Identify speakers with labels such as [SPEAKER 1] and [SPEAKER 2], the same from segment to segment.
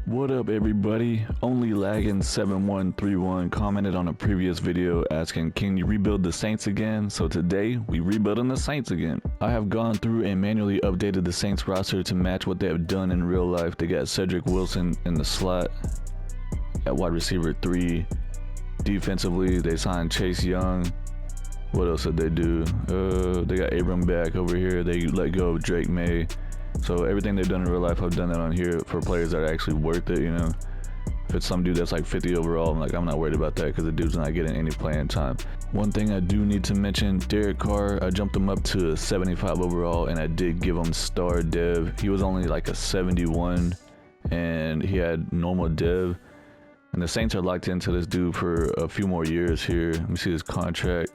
[SPEAKER 1] What up everybody? Only Lagging 7131 commented on a previous video asking, can you rebuild the Saints again? So today we rebuilding the Saints again. I have gone through and manually updated the Saints roster to match what they have done in real life. They got Cedric Wilson in the slot at wide receiver 3. Defensively they signed Chase Young. What else did they do? They got Abram back over here. They let go of Drake May. So everything they've done in real life, I've done that on here for players that are actually worth it, you know. If it's some dude that's like 50 overall, I'm not worried about that because the dude's not getting any playing time. One thing I do need to mention, Derek Carr, I jumped him up to a 75 overall and I did give him star dev. He was only like a 71 and he had normal dev. And the Saints are locked into this dude for a few more years here. Let me see his contract.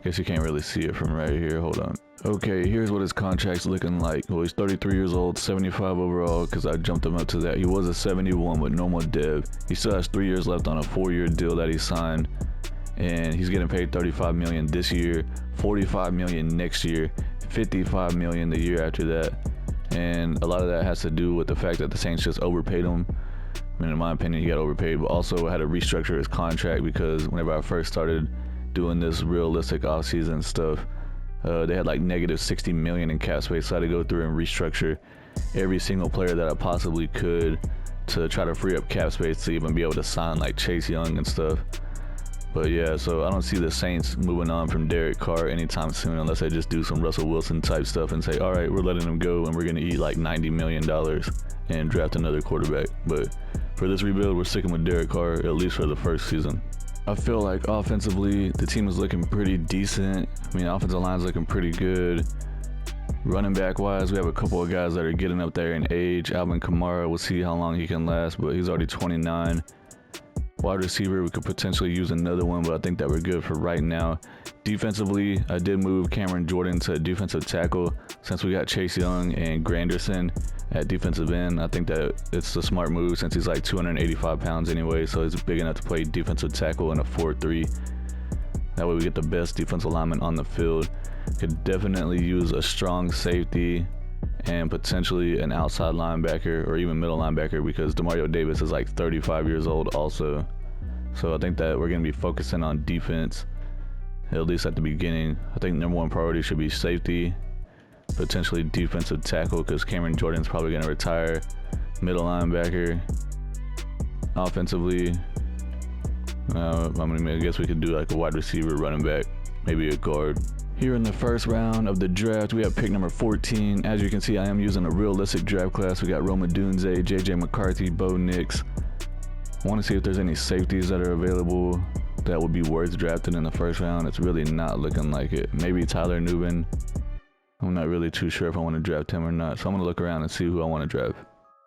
[SPEAKER 1] Guess you can't really see it from right here. Hold on. Okay, here's what his contract's looking like. Well, he's 33 years old, 75 overall, because I jumped him up to that. He was a 71 with normal dev. He still has 3 years left on a 4-year deal that he signed, and he's getting paid $35 million this year, $45 million next year, $55 million the year after that. And a lot of that has to do with the fact that the Saints just overpaid him. I mean, in my opinion, he got overpaid, but also had to restructure his contract because whenever I first started doing this realistic offseason stuff, they had like negative 60 million in cap space, so I had to go through and restructure every single player that I possibly could to try to free up cap space to even be able to sign like Chase Young and stuff. But yeah, so I don't see the Saints moving on from Derek Carr anytime soon unless they just do some Russell Wilson type stuff and say, all right, we're letting him go and we're going to eat like $90 million and draft another quarterback. But for this rebuild, we're sticking with Derek Carr, at least for the first season. I feel like offensively, the team is looking pretty decent. I mean, offensive line's looking pretty good. Running back wise, we have a couple of guys that are getting up there in age. Alvin Kamara, we'll see how long he can last, but he's already 29. Wide receiver, we could potentially use another one, but I think that we're good for right now. Defensively, I did move Cameron Jordan to defensive tackle since we got Chase Young and Granderson at defensive end. I think that it's a smart move since he's like 285 pounds anyway, so he's big enough to play defensive tackle in a 4-3. That way we get the best defensive lineman on the field. Could definitely use a strong safety and potentially an outside linebacker or even middle linebacker because Demario Davis is like 35 years old also. So I think that we're going to be focusing on defense, at least at the beginning. I think number one priority should be safety, potentially defensive tackle because Cameron Jordan's probably going to retire, middle linebacker. Offensively, I guess we could do like a wide receiver, running back, maybe a guard. Here in the first round of the draft, we have pick number 14. As you can see, I am using a realistic draft class. We got Roma Dunze, JJ McCarthy, Bo Nix. I want to see if there's any safeties that are available that would be worth drafting in the first round. It's really not looking like it. Maybe Tyler Nubin. I'm not really too sure if I want to draft him or not. So I'm going to look around and see who I want to draft.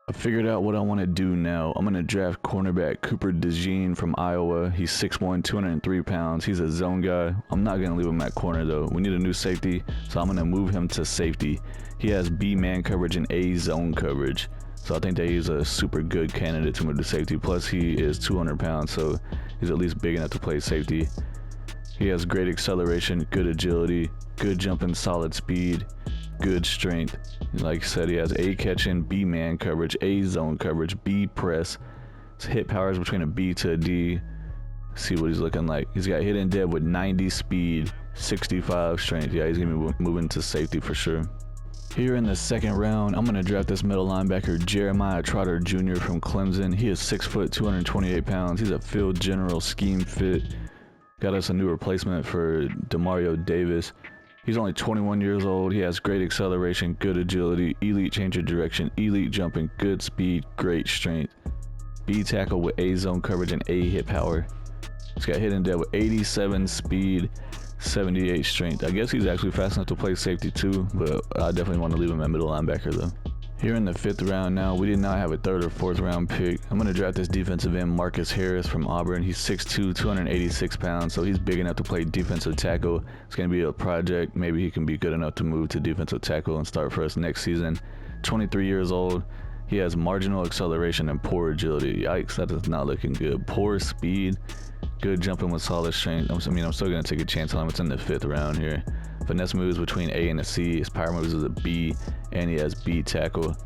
[SPEAKER 1] I figured out what I want to do now. I'm going to draft cornerback Cooper DeJean from Iowa. He's 6'1", 203 pounds. He's a zone guy. I'm not going to leave him at corner though. We need a new safety, so I'm going to move him to safety. He has B man coverage and A zone coverage. So I think that he's a super good candidate to move to safety. Plus he is 200 pounds, so he's at least big enough to play safety. He has great acceleration, good agility, good jumping, solid speed, good strength. Like I said, he has A catching, B man coverage, A zone coverage, B press. His hit power is between a B to a D. See what he's looking like. He's got hit and dead with 90 speed, 65 strength. Yeah, he's gonna be moving to safety for sure. Here in the second round, I'm gonna draft this middle linebacker Jeremiah Trotter Jr. from Clemson. He is 6 foot, 228 pounds. He's a field general, scheme fit. Got us a new replacement for Demario Davis. He's only 21 years old. He has great acceleration, good agility, elite change of direction, elite jumping, good speed, great strength. B tackle with A zone coverage and A hit power. He's got hit and dead with 87 speed, 78 strength. I guess he's actually fast enough to play safety too, but I definitely want to leave him at middle linebacker though. Here in the fifth round now, we did not have a third or fourth round pick. I'm going to draft this defensive end Marcus Harris from Auburn. He's 6'2", 286 pounds, so he's big enough to play defensive tackle. It's going to be a project. Maybe he can be good enough to move to defensive tackle and start for us next season. 23 years old. He has marginal acceleration and poor agility. Yikes, that is not looking good. Poor speed, good jumping with solid strength. I'm still going to take a chance on him. It's in the fifth round here. Finesse moves between A and a C. His power moves is a B, and he has B tackle.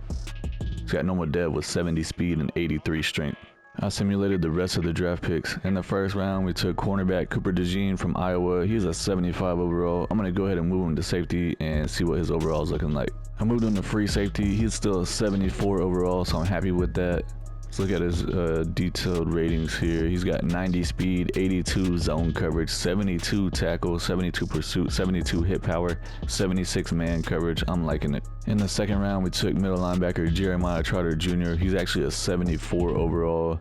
[SPEAKER 1] He's got normal dev with 70 speed and 83 strength. I simulated the rest of the draft picks. In the first round, we took cornerback DeJean from Iowa. He's a 75 overall. I'm going to go ahead and move him to safety and see what his overall is looking like. I moved him to free safety. He's still a 74 overall, so I'm happy with that. Let's look at his detailed ratings here. He's got 90 speed, 82 zone coverage, 72 tackle, 72 pursuit, 72 hit power, 76 man coverage. I'm liking it. In the second round, we took middle linebacker Jeremiah Trotter Jr. He's actually a 74 overall.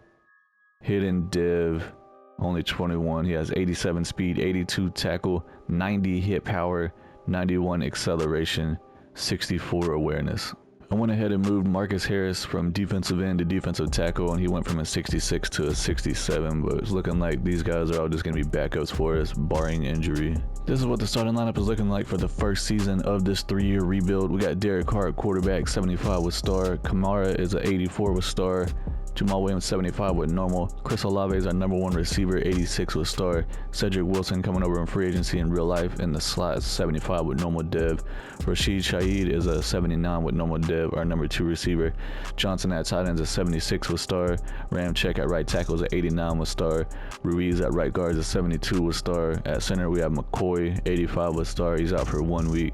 [SPEAKER 1] Hidden dev, only 21. He has 87 speed, 82 tackle, 90 hit power, 91 acceleration, 64 awareness. I went ahead and moved Marcus Harris from defensive end to defensive tackle, and he went from a 66 to a 67, but it's looking like these guys are all just going to be backups for us, barring injury. This is what the starting lineup is looking like for the first season of this 3-year rebuild. We got Derek Carr at quarterback, 75 with star. Kamara is an 84 with star. Jamal Williams 75 with normal. Chris Olave is our #1 receiver, 86 with star. Cedric Wilson coming over in free agency in real life in the slot, 75 with normal dev. Rashid Shaheed is a 79 with normal dev, our #2 receiver. Johnson at tight ends is 76 with star. Ramczyk at right tackle is a 89 with star. Ruiz at right guard is a 72 with star. At center we have McCoy, 85 with star. He's out for 1 week.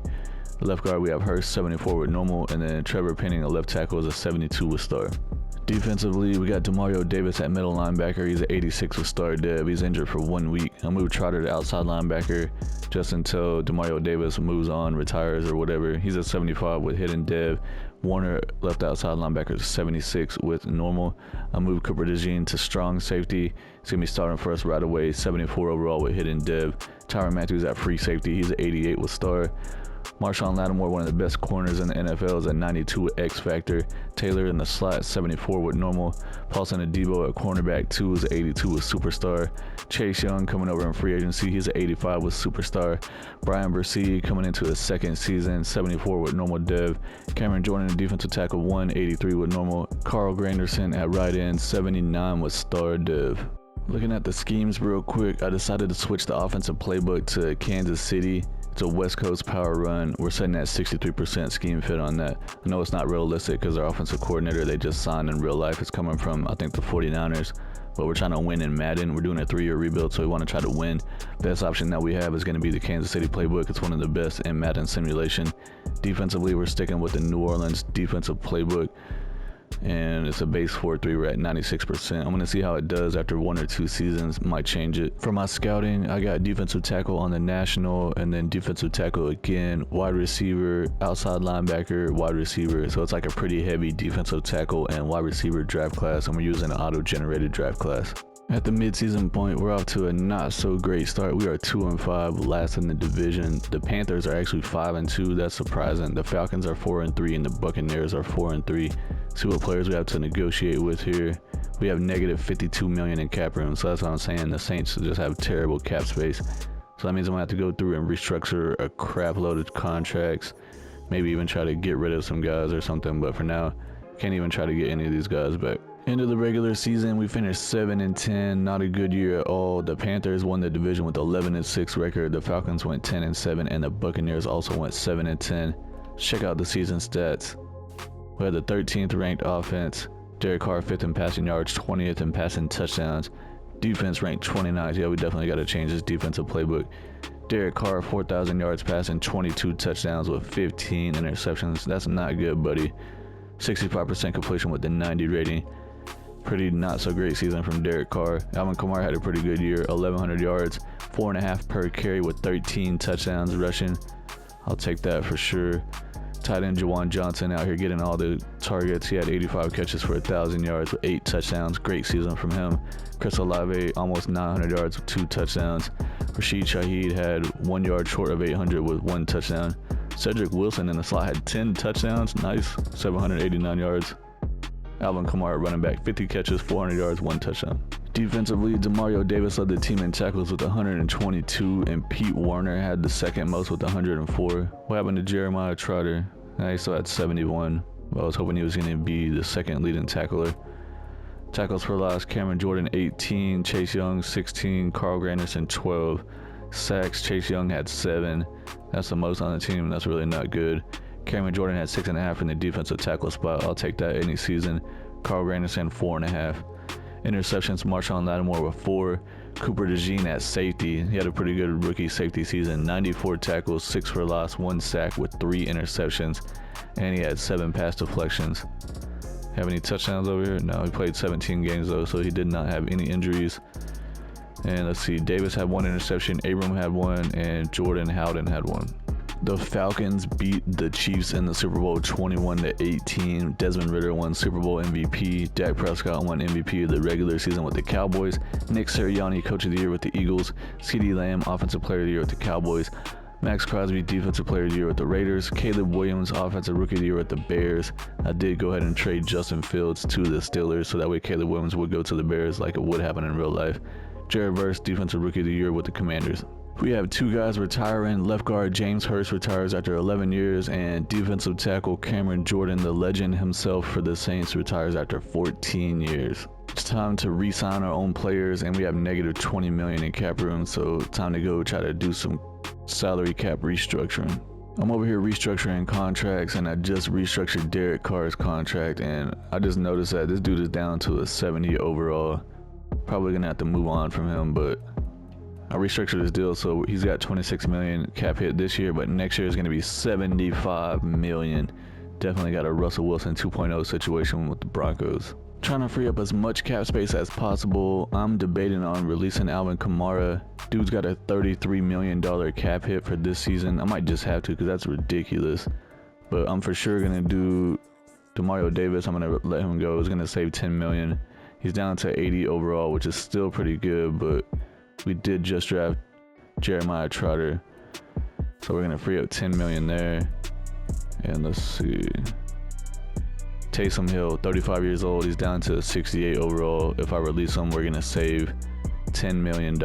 [SPEAKER 1] Left guard we have Hurst, 74 with normal, and then Trevor Penning at left tackle is a 72 with star. Defensively, we got Demario Davis at middle linebacker. He's an 86 with star dev. He's injured for 1 week. I moved Trotter to outside linebacker just until Demario Davis moves on, retires, or whatever. He's a 75 with hidden dev. Warner left outside linebacker is 76 with normal. I moved DeJean to strong safety. He's going to be starting for us right away. 74 overall with hidden dev. Tyrann Matthews at free safety. He's an 88 with star. Marshawn Lattimore, one of the best corners in the NFL, is at 92 with X Factor. Taylor in the slot, 74 with normal. Paulson Adebo at cornerback 2 is 82 with superstar. Chase Young coming over in free agency, he's at 85 with superstar. Brian Bursey coming into his second season, 74 with normal dev. Cameron Jordan at defensive tackle 1, 83 with normal. Carl Granderson at right end, 79 with star dev. Looking at the schemes real quick, I decided to switch the offensive playbook to Kansas City. It's a West Coast power run. We're setting at 63% scheme fit on that. I know it's not realistic because our offensive coordinator they just signed in real life is coming from, I think, the 49ers. But we're trying to win in Madden. We're doing a 3-year rebuild, so we want to try to win. Best option that we have is going to be the Kansas City playbook. It's one of the best in Madden simulation. Defensively, we're sticking with the New Orleans defensive playbook. And it's a base 4-3. We're at 96%. I'm going to see how it does after 1 or 2 seasons. Might change it. For my scouting, I got defensive tackle on the national, and then defensive tackle again, wide receiver, outside linebacker, wide receiver. So it's like a pretty heavy defensive tackle and wide receiver draft class, and we're using an auto-generated draft class. At the midseason point, we're off to a not so great start. We are 2-5, last in the division. The Panthers are actually 5-2. That's surprising. The Falcons are 4-3, and the Buccaneers are 4-3. See what players we have to negotiate with here. We have negative $52 million in cap room, so that's what I'm saying. The Saints just have terrible cap space. So that means I'm gonna have to go through and restructure a crap load of contracts. Maybe even try to get rid of some guys or something. But for now, can't even try to get any of these guys back. End of the regular season, we finished 7-10. Not a good year at all. The Panthers won the division with 11-6 record. The Falcons went 10-7, and the Buccaneers also went 7-10. Check out the season stats. We had the 13th ranked offense. Derek Carr 5th in passing yards, 20th in passing touchdowns. Defense ranked 29th. Yeah, we definitely got to change this defensive playbook. Derek Carr 4,000 yards passing, 22 touchdowns with 15 interceptions. That's not good, buddy. 65% completion with the 90 rating. Pretty not so great season from Derek Carr. Alvin Kamara had a pretty good year, 1,100 yards, 4.5 per carry with 13 touchdowns rushing. I'll take that for sure. Tight end Juwan Johnson out here getting all the targets. He had 85 catches for 1,000 yards with 8 touchdowns. Great season from him. Chris Olave almost 900 yards with 2 touchdowns. Rashid Shaheed had 1 yard short of 800 with 1 touchdown. Cedric Wilson in the slot had 10 touchdowns. Nice, 789 yards. Alvin Kamara running back, 50 catches, 400 yards, 1 touchdown. Defensively, Demario Davis led the team in tackles with 122, and Pete Warner had the second most with 104. What happened to Jeremiah Trotter? He still had 71. Well, I was hoping he was going to be the second leading tackler. Tackles for loss, Cameron Jordan 18, Chase Young 16, Carl Granderson 12. Sacks, Chase Young had 7. That's the most on the team. That's really not good. Cameron Jordan had 6.5 in the defensive tackle spot. I'll take that any season. Carl Granderson 4.5. Interceptions, Marshawn Lattimore with 4. Cooper DeJean at safety. He had a pretty good rookie safety season. 94 tackles, 6 for loss, 1 sack with 3 interceptions. And he had 7 pass deflections. Have any touchdowns over here? No, he played 17 games though, so he did not have any injuries. And let's see, Davis had 1 interception, Abram had 1, and Jordan Howden had 1. The Falcons beat the Chiefs in the Super Bowl 21-18. Desmond Ridder won Super Bowl MVP. Dak Prescott won MVP of the regular season with the Cowboys. Nick Sirianni, Coach of the Year with the Eagles. CeeDee Lamb, Offensive Player of the Year with the Cowboys. Max Crosby, Defensive Player of the Year with the Raiders. Caleb Williams, Offensive Rookie of the Year with the Bears. I did go ahead and trade Justin Fields to the Steelers, so that way Caleb Williams would go to the Bears like it would happen in real life. Jared Verse, Defensive Rookie of the Year with the Commanders. We have 2 guys retiring. Left guard James Hurst retires after 11 years, and defensive tackle Cameron Jordan, the legend himself for the Saints, retires after 14 years. It's time to re-sign our own players, and we have negative $20 million in cap room, so time to go try to do some salary cap restructuring. I'm over here restructuring contracts, and I just restructured Derek Carr's contract, and I just noticed that this dude is down to a 70 overall. Probably gonna have to move on from him, but I restructured his deal, so he's got 26 million cap hit this year, but next year is going to be 75 million. Definitely got a Russell Wilson 2.0 situation with the Broncos. Trying to free up as much cap space as possible. I'm debating on releasing Alvin Kamara. Dude's got a $33 million cap hit for this season. I might just have to, because that's ridiculous. But I'm for sure going to do Demario Davis. I'm going to let him go. It's going to save 10 million. He's down to 80 overall, which is still pretty good, but we did just draft Jeremiah Trotter, so we're gonna free up 10 million there. And let's see, Taysom Hill, 35 years old, he's down to 68 overall. If I release him, we're gonna save $10 million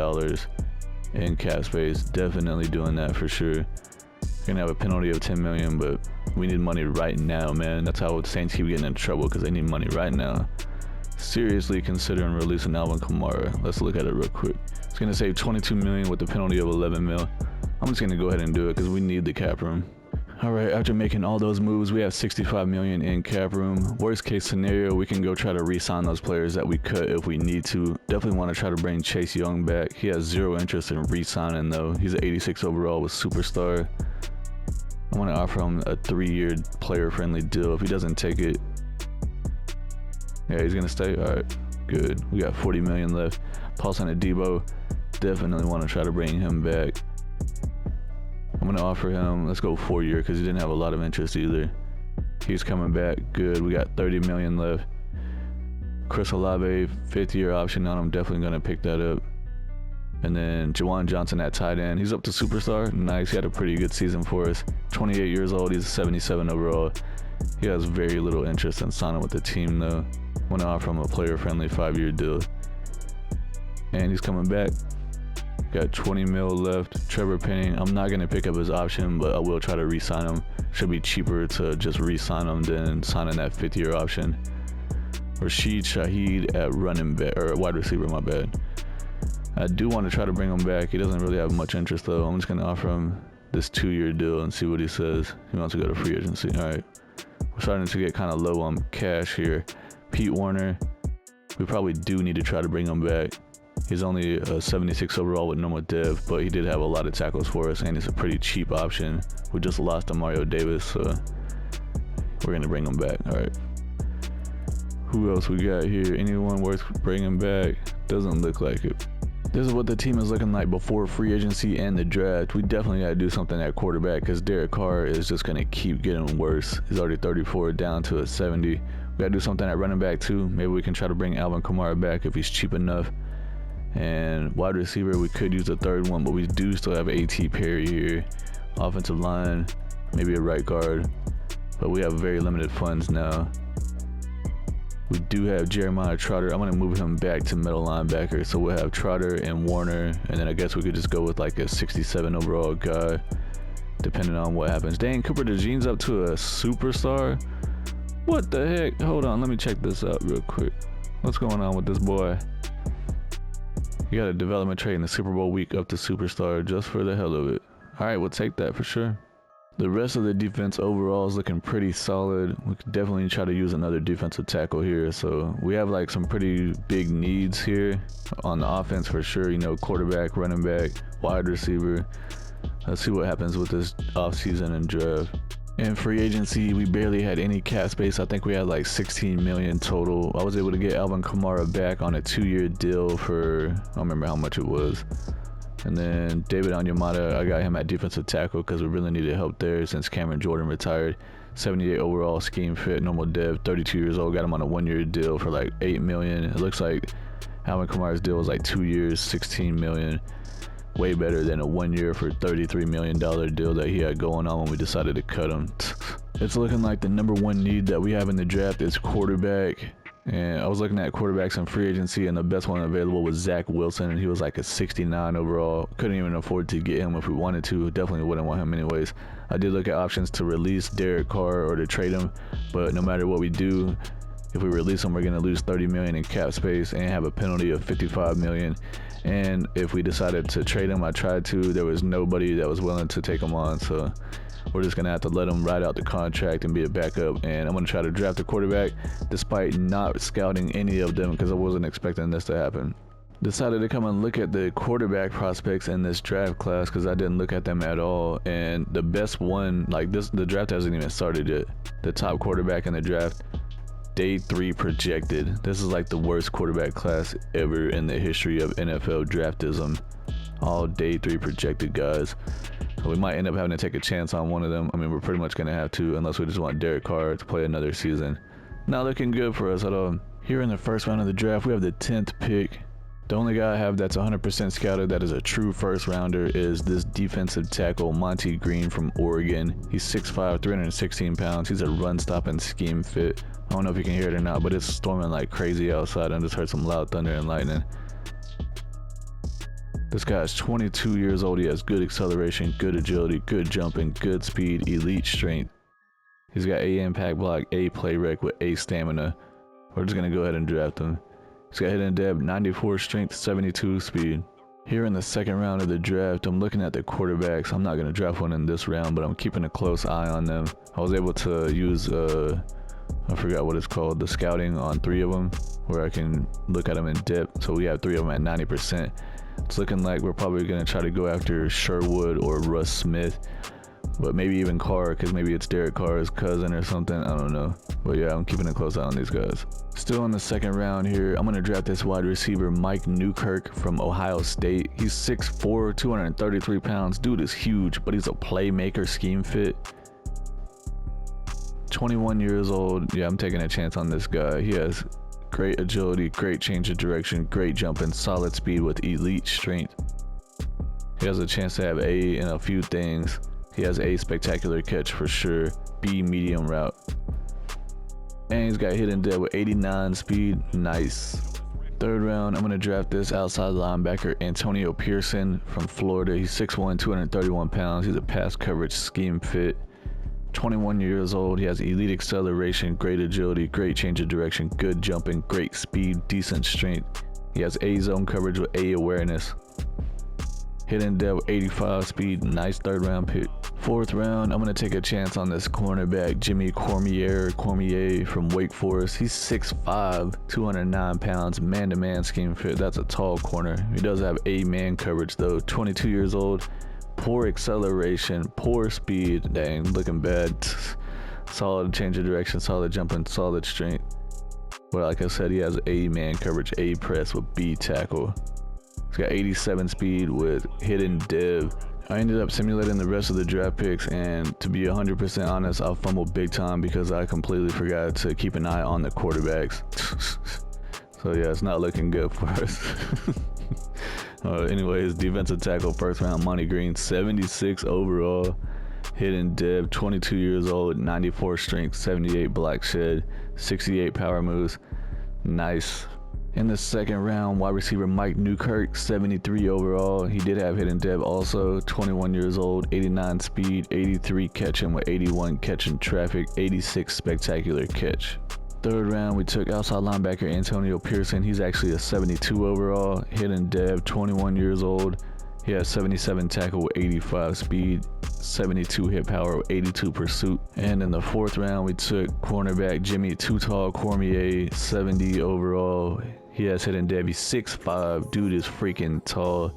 [SPEAKER 1] in cap space. Definitely doing that for sure. We're gonna have a penalty of 10 million, but we need money right now, man. That's how the Saints keep getting in trouble, because they need money right now. Seriously considering releasing Alvin Kamara. Let's look at it real quick. It's gonna save 22 million with the penalty of 11 mil. I'm just gonna go ahead and do it because we need the cap room. All right, after making all those moves, we have 65 million in cap room. Worst case scenario, we can go try to re-sign those players that we cut if we need to. Definitely want to try to bring Chase Young back. He has 0 interest in re-signing though. He's an 86 overall with Superstar. I want to offer him a 3-year player-friendly deal. If he doesn't take it, yeah, he's gonna stay. All right, good. We got 40 million left. Paulson Adebo, definitely want to try to bring him back. I'm gonna offer him, let's go 4-year, because he didn't have a lot of interest either. He's coming back. Good. We got 30 million left. Chris Olave, 5th-year option on him. Definitely gonna pick that up. And then Jawan Johnson at tight end. He's up to Superstar. Nice. He had a pretty good season for us. 28 years old. He's 77 overall. He has very little interest in signing with the team though. I want to offer him a player-friendly 5-year deal. And he's coming back. Got 20 mil left. Trevor Penning, I'm not going to pick up his option, but I will try to re-sign him. Should be cheaper to just re-sign him than signing that 5th-year option. Rashid Shaheed at running back, or wide receiver, my bad. I do want to try to bring him back. He doesn't really have much interest though. I'm just going to offer him this 2-year deal and see what he says. He wants to go to free agency. All right. We're starting to get kind of low on cash here. Pete Warner, we probably do need to try to bring him back. He's only a 76 overall with normal dev, but he did have a lot of tackles for us, and he's a pretty cheap option. We just lost to Mario Davis, so we're going to bring him back. All right. Who else we got here? Anyone worth bringing back? Doesn't look like it. This is what the team is looking like before free agency and the draft. We definitely got to do something at quarterback because Derek Carr is just going to keep getting worse. He's already 34, down to a 70. We got to do something at running back too. Maybe we can try to bring Alvin Kamara back if he's cheap enough. And wide receiver, we could use a 3rd one, but we do still have A.T. Perry here. Offensive line, maybe a right guard. But we have very limited funds now. We do have Jeremiah Trotter. I'm going to move him back to middle linebacker. So we'll have Trotter and Warner. And then I guess we could just go with like a 67 overall guy, depending on what happens. Dang, Cooper DeJean's up to a Superstar. What the heck? Hold on, let me check this out real quick. What's going on with this boy? You got a development trade in the Super Bowl week up to Superstar just for the hell of it. All right, we'll take that for sure. The rest of the defense overall is looking pretty solid. We could definitely try to use another defensive tackle here. So we have like some pretty big needs here on the offense for sure. You know, quarterback, running back, wide receiver. Let's see what happens with this offseason and draft. In free agency, we barely had any cap space. I think we had like 16 million total. I was able to get Alvin Kamara back on a 2-year deal for, I don't remember how much it was. And then David Onyemata, I got him at defensive tackle because we really needed help there since Cameron Jordan retired. 78 overall, scheme fit, normal dev, 32 years old. Got him on a 1-year deal for like 8 million. It looks like Alvin Kamara's deal was like 2 years, 16 million. Way better than a 1 year for $33 million deal that he had going on when we decided to cut him. It's looking like the #1 need that we have in the draft is quarterback. And I was looking at quarterbacks in free agency, and the best one available was Zach Wilson, and he was like a 69 overall. Couldn't even afford to get him if we wanted to. Definitely wouldn't want him anyways. I did look at options to release Derek Carr or to trade him, but no matter what we do, if we release him, we're going to lose 30 million in cap space and have a penalty of 55 million. And if we decided to trade him, I tried to. There was nobody that was willing to take him on, so we're just going to have to let him ride out the contract and be a backup. And I'm going to try to draft a quarterback despite not scouting any of them because I wasn't expecting this to happen. Decided to come and look at the quarterback prospects in this draft class because I didn't look at them at all. And the best one, like this, the draft hasn't even started yet. The top quarterback in the draft, day 3 projected. This is like the worst quarterback class ever in the history of NFL draftism. All day 3 projected guys. So we might end up having to take a chance on one of them. I mean, we're pretty much going to have to, unless we just want Derek Carr to play another season. Not looking good for us at all. Here in the first round of the draft, we have the 10th pick. The only guy I have that's 100% scouted that is a true first rounder is this defensive tackle, Monty Green from Oregon. He's 6'5", 316 pounds. He's a run stop and scheme fit. I don't know if you can hear it or not, but it's storming like crazy outside. I just heard some loud thunder and lightning. This guy is 22 years old. He has good acceleration, good agility, good jumping, good speed, elite strength. He's got A impact block, A play rec with A stamina. We're just going to go ahead and draft him. He's got hidden depth, 94 strength, 72 speed. Here in the second round of the draft, I'm looking at the quarterbacks. I'm not going to draft one in this round, but I'm keeping a close eye on them. I was able to use, I forgot what it's called, the scouting on 3 of them, where I can look at them in depth. So we have 3 of them at 90%. It's looking like we're probably going to try to go after Sherwood or Russ Smith, but maybe even Carr, because maybe it's Derek Carr's cousin or something. I don't know. But yeah, I'm keeping a close eye on these guys. Still in the second round here, I'm going to draft this wide receiver, Mike Newkirk from Ohio State. He's 6'4", 233 pounds. Dude is huge, but he's a playmaker, scheme fit. 21 years old. Yeah, I'm taking a chance on this guy. He has great agility, great change of direction, great jumping, solid speed with elite strength. He has a chance to have A in a few things. He has A spectacular catch for sure, B medium route. And he's got hidden depth with 89 speed, nice. Third round, I'm going to draft this outside linebacker, Antonio Pearson from Florida. He's 6'1", 231 pounds. He's a pass coverage scheme fit. 21 years old. He has elite acceleration, great agility, great change of direction, good jumping, great speed, decent strength. He has A zone coverage with A awareness. Hidden depth, 85 speed, nice third round pick. Fourth round, I'm going to take a chance on this cornerback, Jimmy Cormier from Wake Forest. He's 6'5", 209 pounds, man-to-man scheme fit. That's a tall corner. He does have A man coverage though. 22 years old. Poor acceleration, poor speed, dang, looking bad. Solid change of direction, solid jumping, solid strength. But like I said, he has A man coverage, A press with B tackle. He's got 87 speed with hidden dev. I ended up simulating the rest of the draft picks, and to be 100% honest, I fumbled big time because I completely forgot to keep an eye on the quarterbacks. So yeah, it's not looking good for us. Anyways, defensive tackle, first round, Monty Green, 76 overall, hidden depth, 22 years old, 94 strength, 78 block shed, 68 power moves, nice. In the second round, wide receiver Mike Newkirk, 73 overall. He did have hidden depth also, 21 years old, 89 speed, 83 catching with 81 catching traffic, 86 spectacular catch. Third round, we took outside linebacker Antonio Pearson. He's actually a 72 overall, hidden depth, 21 years old. He He has 77 tackle with 85 speed, 72 hit power with 82 pursuit. And in the 4th round, we took cornerback Jimmy Too-Tall Cormier, 70 overall. He has hidden Dev. He's 6'5". Dude is freaking tall.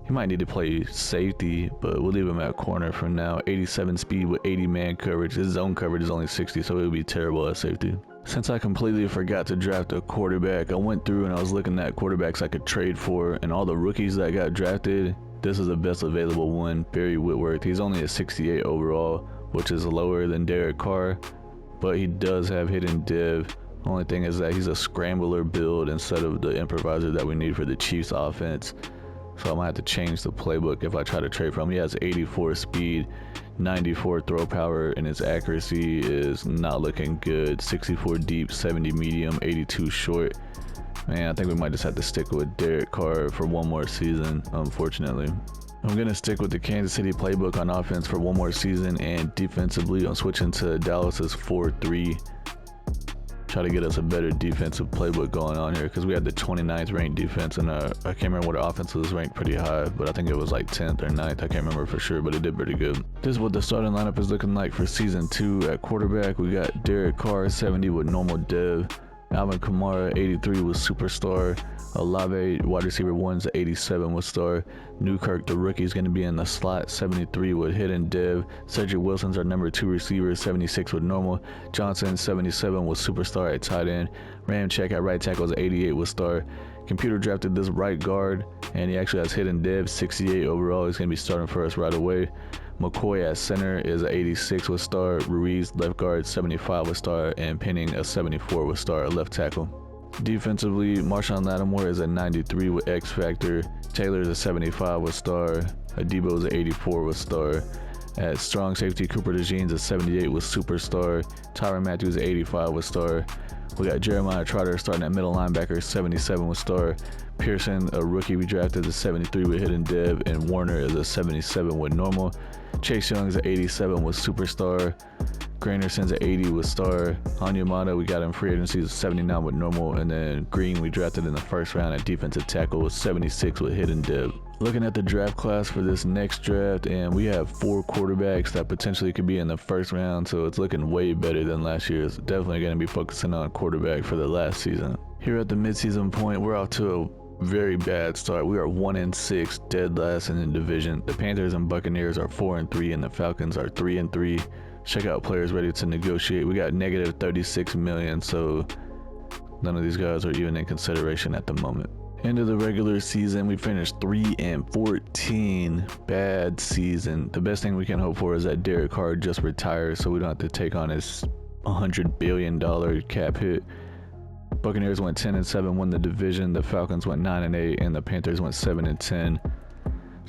[SPEAKER 1] He might need to play safety, but we'll leave him at corner for now. 87 speed with 80 man coverage. His zone coverage is only 60, so it would be terrible at safety. Since I completely forgot to draft a quarterback, I went through and I was looking at quarterbacks I could trade for, and all the rookies that got drafted, this is the best available one, Barry Whitworth. He's only a 68 overall, which is lower than Derek Carr, but he does have hidden Dev. Only thing is that he's a scrambler build instead of the improviser that we need for the Chiefs offense. So I might have to change the playbook if I try to trade for him. He has 84 speed, 94 throw power, and his accuracy is not looking good. 64 deep, 70 medium, 82 short. Man, I think we might just have to stick with Derek Carr for one more season, unfortunately. I'm going to stick with the Kansas City playbook on offense for one more season, and defensively I'm switching to Dallas's 4-3. Try to get us a better defensive playbook going on here, because we had the 29th ranked defense, and I can't remember what our offense was ranked pretty high, but I think it was like 10th or 9th. I can't remember for sure, but it did pretty good. This is what the starting lineup is looking like for season 2. At quarterback, we got Derek Carr, 70 with normal Dev. Alvin Kamara, 83 with superstar. Olave, wide receiver 1's 87 with star. Newkirk, the rookie, is going to be in the slot, 73 with hidden Dev. Cedric Wilson's our number 2 receiver, 76 with normal. Johnson, 77 with superstar at tight end. Ramczyk at right tackle is 88 with star. Computer drafted this right guard, and he actually has hidden Dev, 68 overall. He's going to be starting for us right away. McCoy at center is 86 with star. Ruiz, left guard, 75 with star. And Penning, a 74 with star at left tackle. Defensively, Marshawn Lattimore is a 93 with X Factor. Taylor is a 75 with star. Adebo is a 84 with star. At strong safety, Cooper DeJean is a 78 with superstar. Tyrann Mathieu is 85 with star. We got Jeremiah Trotter starting at middle linebacker, 77 with star. Pearson, a rookie we drafted, is a 73 with hidden Dev. And Warner is a 77 with normal. Chase Young is an 87 with superstar. Granderson's an 80 with star. Onyemata, we got him free agency, is 79 with normal. And then Green, we drafted in the 1st round at defensive tackle, was 76 with hidden Dev. Looking at the draft class for this next draft, and we have 4 quarterbacks that potentially could be in the 1st round, so it's looking way better than last year. It's definitely going to be focusing on quarterback for the last season. Here at the midseason point, we're off to a very bad start. We are 1-6, dead last in the division. The Panthers and Buccaneers are 4-3, and the Falcons are 3-3. Check out players ready to negotiate. We got negative 36 million, so none of these guys are even in consideration at the moment. End of the regular season, we finished 3-14. Bad season. The best thing we can hope for is that Derek Carr just retires, so we don't have to take on his $100 billion cap hit. Buccaneers went 10-7, won the division. The Falcons went 9-8, and the Panthers went 7-10.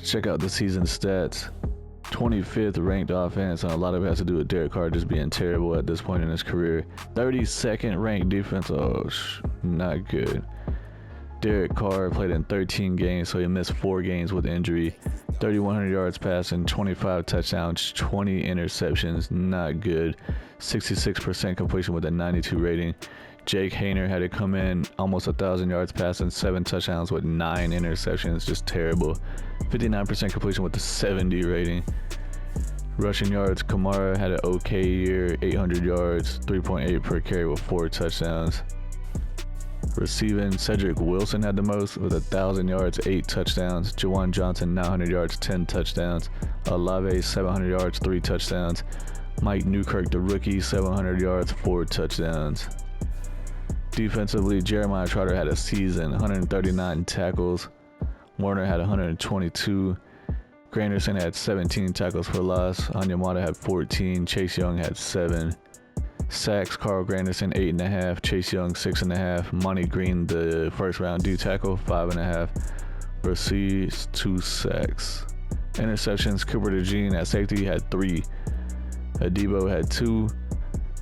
[SPEAKER 1] Check out the season stats. 25th ranked offense, and a lot of it has to do with Derek Carr just being terrible at this point in his career. 32nd ranked defense, not good. Derek Carr played in 13 games, so he missed 4 games with injury. 3,100 yards passing, 25 touchdowns, 20 interceptions, not good. 66% completion with a 92 rating. Jake Hayner had to come in almost 1,000 yards passing, 7 touchdowns with 9 interceptions, just terrible. 59% completion with a 70 rating. Rushing yards, Kamara had an okay year, 800 yards, 3.8 per carry with 4 touchdowns. Receiving, Cedric Wilson had the most with 1,000 yards, 8 touchdowns. Juwan Johnson, 900 yards, 10 touchdowns. Olave, 700 yards, 3 touchdowns. Mike Newkirk, the rookie, 700 yards, 4 touchdowns. Defensively, Jeremiah Trotter had a season, 139 tackles. Warner had 122. Granderson had 17 tackles for loss. Onyemata had 14. Chase Young had 7. Sacks, Carl Granderson 8.5. Chase Young 6.5. Monty Green, the 1st round D tackle, 5.5. Bracey, 2 sacks. Interceptions, Cooper DeJean at safety had 3. Adebo had 2.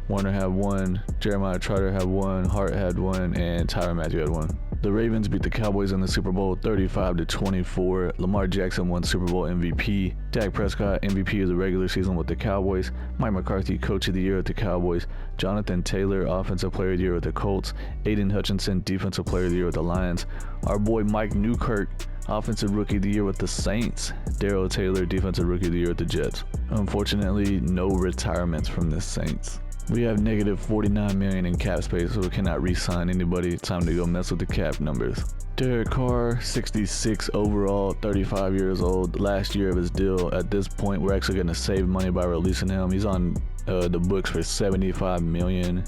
[SPEAKER 1] Warner had 1, Jeremiah Trotter had 1, Hart had 1, and Tyrann Mathieu had 1. The Ravens beat the Cowboys in the Super Bowl 35-24. Lamar Jackson won Super Bowl MVP. Dak Prescott MVP of the regular season with the Cowboys. Mike McCarthy Coach of the Year with the Cowboys. Jonathan Taylor Offensive Player of the Year with the Colts. Aiden Hutchinson Defensive Player of the Year with the Lions. Our boy Mike Newkirk Offensive Rookie of the Year with the Saints. Darrell Taylor, Defensive Rookie of the Year with the Jets. Unfortunately, no retirements from the Saints. We have negative $49 million in cap space, so we cannot re-sign anybody. Time to go mess with the cap numbers. Derek Carr, 66 overall, 35 years old, last year of his deal. At this point, we're actually going to save money by releasing him. He's on the books for $75 million,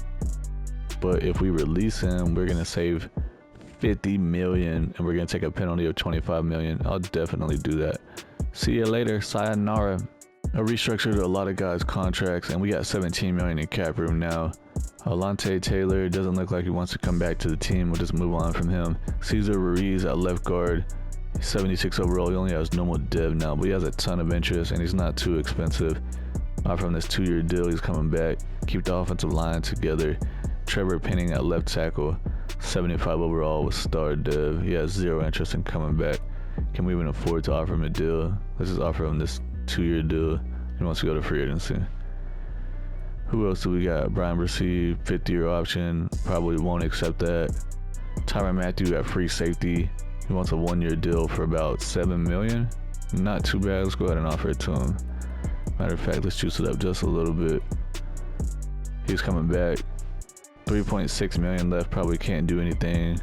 [SPEAKER 1] but if we release him, we're going to save $50 million, and we're going to take a penalty of $25 million. I'll definitely do that. See you later. Sayonara. I restructured a lot of guys' contracts, and we got $17 million in cap room now. Alante Taylor doesn't look like he wants to come back to the team. We'll just move on from him. Cesar Ruiz at left guard, 76 overall. He only has normal dev now, but he has a ton of interest, and he's not too expensive. From this 2-year deal, he's coming back. Keep the offensive line together. Trevor Penning at left tackle, 75 overall with star dev. He has zero interest in coming back. Can we even afford to offer him a deal? Let's just offer him this 2-year deal. He wants to go to free agency. Who else do we got? Brian Brissy, 50-year option. Probably won't accept that. Tyrann Mathieu at free safety. He wants a 1-year deal for about $7 million. Not too bad. Let's go ahead and offer it to him. Matter of fact, let's juice it up just a little bit. He's coming back. $3.6 million left. Probably can't do anything.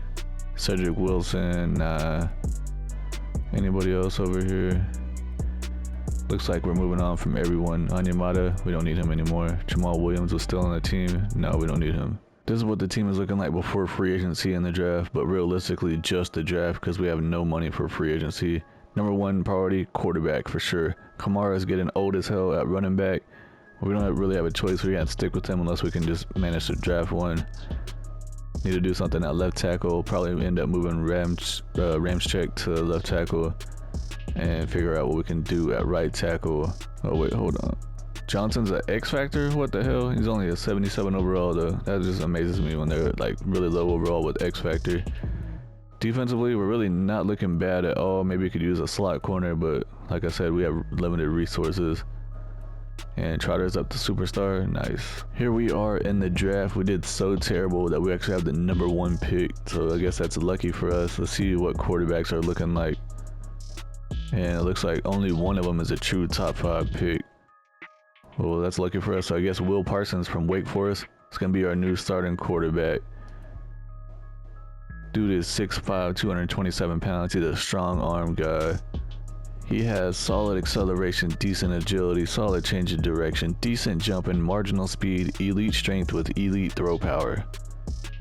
[SPEAKER 1] Cedric Wilson. Nah. Anybody else over here? Looks like we're moving on from everyone. Onyemata, we don't need him anymore. Jamal Williams was still on the team. No, we don't need him. This is what the team is looking like before free agency and the draft, but realistically just the draft because we have no money for free agency. Number 1 priority, quarterback for sure. Kamara is getting old as hell at running back. We don't really have a choice. We got to stick with him unless we can just manage to draft one. Need to do something at left tackle. Probably end up moving Ramczyk to left tackle and figure out what we can do at right tackle. Oh wait, hold on. Johnson's an X factor? What the hell? He's only a 77 overall though. That just amazes me when they're like really low overall with X factor. Defensively, we're really not looking bad at all. Maybe we could use a slot corner, but like I said, we have limited resources. And Trotter's up to superstar. Nice. Here we are in the draft. We did so terrible that we actually have the number 1 pick. So I guess that's lucky for us. Let's see what quarterbacks are looking like. And it looks like only one of them is a true top 5 pick. Well, that's lucky for us. So I guess Will Parsons from Wake Forest is going to be our new starting quarterback. Dude is 6'5", 227 pounds. He's a strong arm guy. He has solid acceleration, decent agility, solid change of direction, decent jumping, marginal speed, elite strength with elite throw power.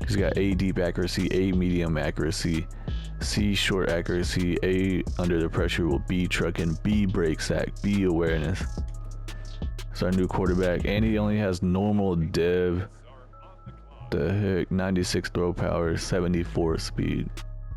[SPEAKER 1] He's got A deep accuracy, A medium accuracy, C short accuracy, A under the pressure will B trucking, B break sack, B awareness. It's our new quarterback, and he only has normal dev. The heck, 96 throw power, 74 speed.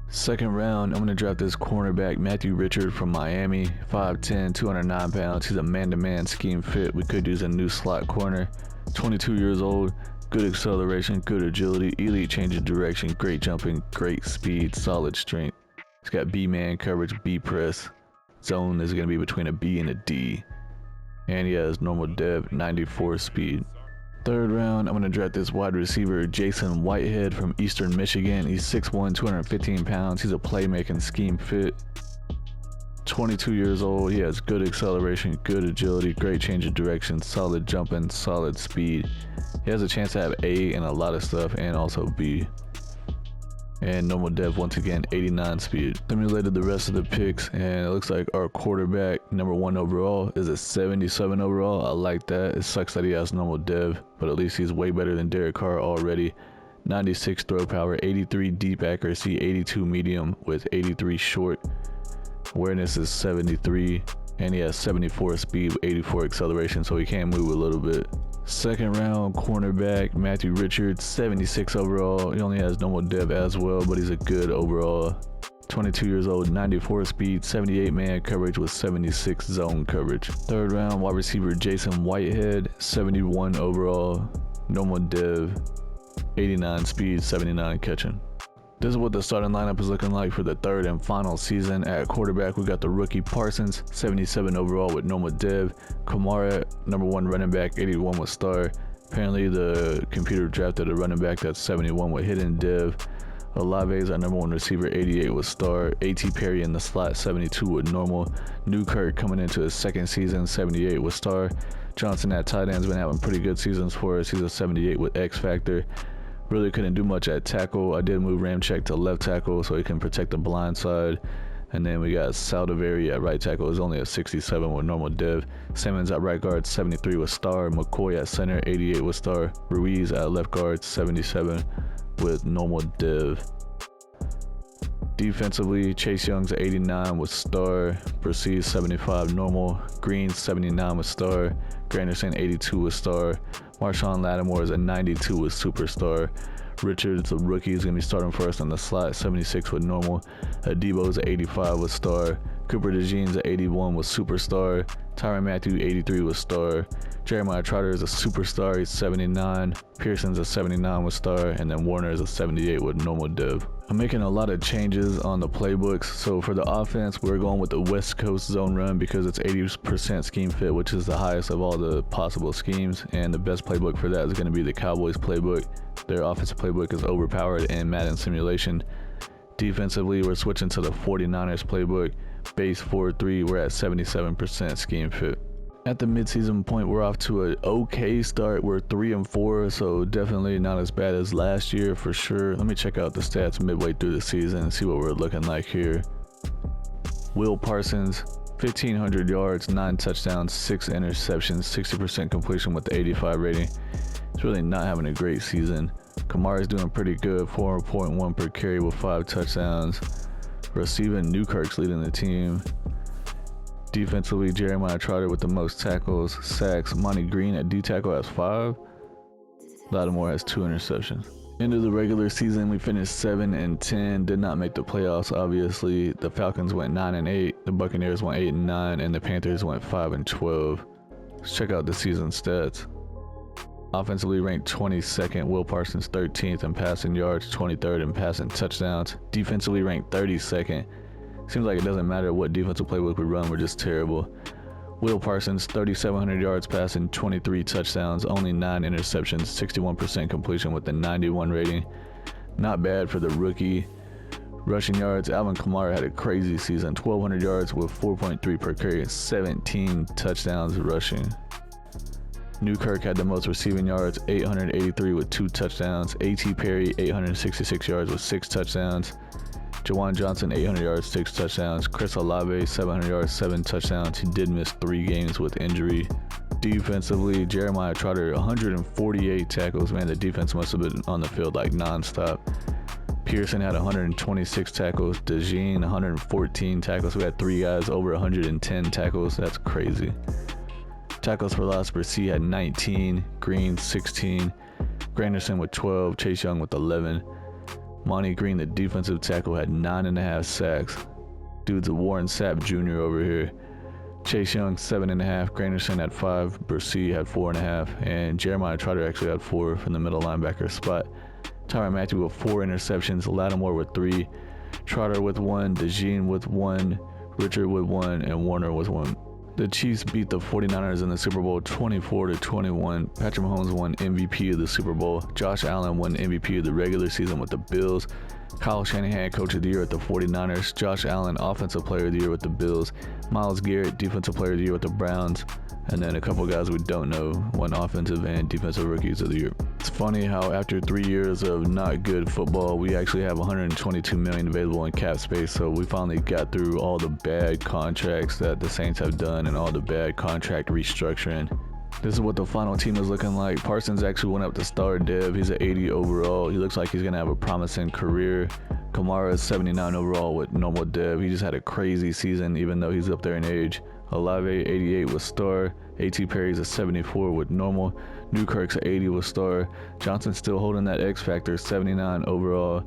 [SPEAKER 1] Second round, I'm going to draft this cornerback, Matthew Richard from Miami, 5'10", 209 pounds. He's a man-to-man scheme fit. We could use a new slot corner. 22 years old, good acceleration, good agility, elite change of direction, great jumping, great speed, solid strength. He's got B-man coverage, B-press. Zone is going to be between a B and a D. And he has normal dev, 94 speed. Third round, I'm going to draft this wide receiver, Jason Whitehead from Eastern Michigan. He's 6'1", 215 pounds. He's a playmaking scheme fit. 22 years old. He has good acceleration, good agility, great change of direction, solid jumping, solid speed. He has a chance to have A in a lot of stuff and also B. And normal dev, once again, 89 speed. Simulated the rest of the picks, and it looks like our quarterback, number 1 overall, is a 77 overall. I like that. It sucks that he has normal dev, but at least he's way better than Derek Carr already. 96 throw power, 83 deep accuracy, 82 medium with 83 short. Awareness is 73, and he has 74 speed with 84 acceleration, so he can move a little bit. Second round cornerback, Matthew Richards, 76 overall. He only has normal dev as well, but he's a good overall. 22 years old, 94 speed, 78 man coverage with 76 zone coverage. Third round, wide receiver Jason Whitehead, 71 overall, normal dev, 89 speed, 79 catching. This is what the starting lineup is looking like for the third and final season. At quarterback, we got the rookie Parsons, 77 overall with normal dev. Kamara, number 1 running back, 81 with star. Apparently the computer drafted a running back that's 71 with hidden dev. Olave is our number 1 receiver, 88 with star. A.T. Perry in the slot, 72 with normal. Newkirk coming into his second season, 78 with star. Johnson at tight end's been having pretty good seasons for us. He's a 78 with X Factor. Really couldn't do much at tackle. I did move Ramczyk to left tackle so he can protect the blind side. And then we got Saldivari at right tackle. It's only a 67 with normal div. Simmons at right guard, 73 with star. McCoy at center, 88 with star. Ruiz at left guard, 77 with normal div. Defensively, Chase Young's 89 with star. Brissett 75 normal. Green 79 with star. Granderson 82 with star. Marshawn Lattimore is a 92 with superstar. Richards, the rookie, is going to be starting for us in the slot, 76 with normal. Adebo's at 85 with star. Cooper DeJean's at 81 with superstar. Tyrann Mathieu 83 with star. Jeremiah Trotter is a superstar, he's 79. Pearson's a 79 with star, and then Warner is a 78 with normal div. I'm making a lot of changes on the playbooks. So for the offense, we're going with the West Coast zone run because it's 80% scheme fit, which is the highest of all the possible schemes. And the best playbook for that is going to be the Cowboys playbook. Their offensive playbook is overpowered in Madden simulation. Defensively, we're switching to the 49ers playbook. Base 4-3, we're at 77% scheme fit. At the midseason point, we're off to an okay start. We're 3-4, so definitely not as bad as last year for sure. Let me check out the stats midway through the season and see what we're looking like here. Will Parsons, 1,500 yards, 9 touchdowns, 6 interceptions, 60% completion with the 85 rating. He's really not having a great season. Kamara's doing pretty good, 4.1 per carry with 5 touchdowns. Receiving, Newkirk's leading the team. Defensively, Jeremiah Trotter with the most tackles, sacks. Monty Green at D tackle has 5. Lattimore has 2 interceptions. End of the regular season, we finished 7-10. Did not make the playoffs, obviously. The Falcons went 9-8. The Buccaneers went 8-9, and the Panthers went 5-12. Let's check out the season stats. Offensively ranked 22nd, Will Parsons 13th in passing yards, 23rd in passing touchdowns. Defensively ranked 32nd. Seems like it doesn't matter what defensive playbook we run, we're just terrible. Will Parsons, 3,700 yards passing, 23 touchdowns, only 9 interceptions, 61% completion with the 91 rating. Not bad for the rookie. Rushing yards, Alvin Kamara had a crazy season, 1,200 yards with 4.3 per carry, 17 touchdowns rushing. Newkirk had the most receiving yards, 883 with 2 touchdowns. A.T. Perry, 866 yards with 6 touchdowns. Juwan Johnson, 800 yards, 6 touchdowns. Chris Olave, 700 yards, 7 touchdowns. He did miss 3 games with injury. Defensively, Jeremiah Trotter, 148 tackles. Man, the defense must have been on the field like nonstop. Pearson had 126 tackles. DeJean, 114 tackles. We had 3 guys over 110 tackles. That's crazy. Tackles for loss, Brissett had 19. Green, 16. Granderson with 12. Chase Young with 11. Monty Green, the defensive tackle, had 9.5 sacks. Dude's a Warren Sapp Jr. over here. Chase Young, 7.5. Granderson had 5. Brissett had 4.5. And Jeremiah Trotter actually had 4 from the middle linebacker spot. Tyrann Mathieu with 4 interceptions. Lattimore with 3. Trotter with 1. DeJean with 1. Richard with 1. And Warner with 1. The Chiefs beat the 49ers in the Super Bowl 24-21. Patrick Mahomes won MVP of the Super Bowl. Josh Allen won MVP of the regular season with the Bills. Kyle Shanahan, Coach of the Year with the 49ers. Josh Allen, Offensive Player of the Year with the Bills. Myles Garrett, Defensive Player of the Year with the Browns. And then a couple guys we don't know won Offensive and Defensive Rookies of the Year. It's funny how after 3 years of not good football, we actually have $122 million available in cap space. So we finally got through all the bad contracts that the Saints have done and all the bad contract restructuring. This is what the final team is looking like. Parsons actually went up to star dev. He's an 80 overall. He looks like he's going to have a promising career. Kamara is 79 overall with normal dev. He just had a crazy season even though he's up there in age. Olave, 88 with star. A.T. Perry's a 74 with normal. Newkirk's a 80 with star. Johnson's still holding that X factor, 79 overall.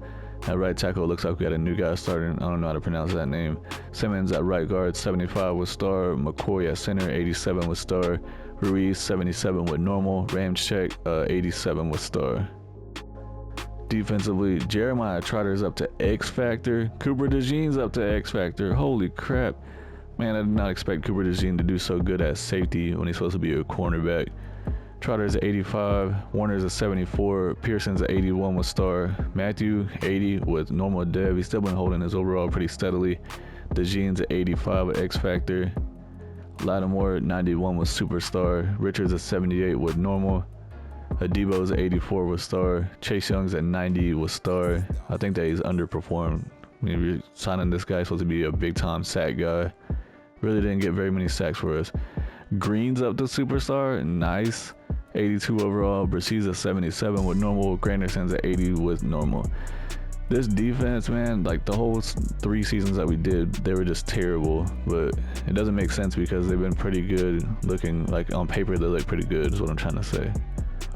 [SPEAKER 1] At right tackle, looks like we got a new guy starting. I don't know how to pronounce that name. Simmons at right guard, 75 with star. McCoy at center, 87 with star. Ruiz, 77 with normal. Ramczyk, 87 with star. Defensively, Jeremiah Trotter's up to X factor. Cooper DeJean's up to X factor. Holy crap. Man, I did not expect Cooper DeJean to do so good at safety when he's supposed to be a cornerback. Trotter's 85, Warner's a 74, Pearson's a 81 with star, Matthew 80 with normal dev. He's still been holding his overall pretty steadily. DeJean's a 85 with X Factor, Lattimore 91 with superstar, Richards a 78 with normal, Adebo's 84 with star, Chase Young's at 90 with star. I think that he's underperformed. I mean, we're signing this guy supposed to be a big time sack guy. Really didn't get very many sacks for us. Green's up to superstar, nice. 82 overall, Brassi's a 77 with normal, Granderson's at 80 with normal. This defense, man, like the whole 3 seasons that we did, they were just terrible. But it doesn't make sense because they've been pretty good looking. Like on paper, they look pretty good is what I'm trying to say.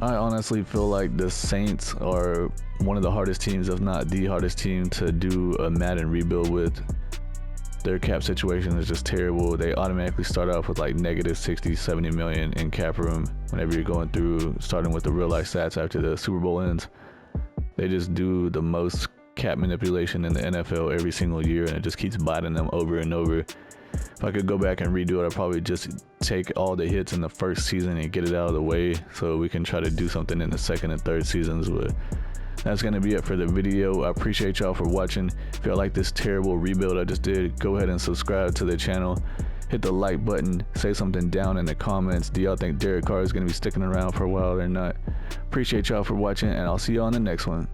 [SPEAKER 1] I honestly feel like the Saints are one of the hardest teams, if not the hardest team, to do a Madden rebuild with. Their cap situation is just terrible. They automatically start off with like negative 60, 70 million in cap room whenever you're going through, starting with the real life stats after the Super Bowl ends. They just do the most cap manipulation in the NFL every single year, and it just keeps biting them over and over. If I could go back and redo it, I'd probably just take all the hits in the first season and get it out of the way so we can try to do something in the second and third seasons. But that's going to be it for the video. I appreciate y'all for watching. If y'all like this terrible rebuild I just did, go ahead and subscribe to the channel. Hit the like button. Say something down in the comments. Do y'all think Derek Carr is going to be sticking around for a while or not? Appreciate y'all for watching, and I'll see y'all on the next one.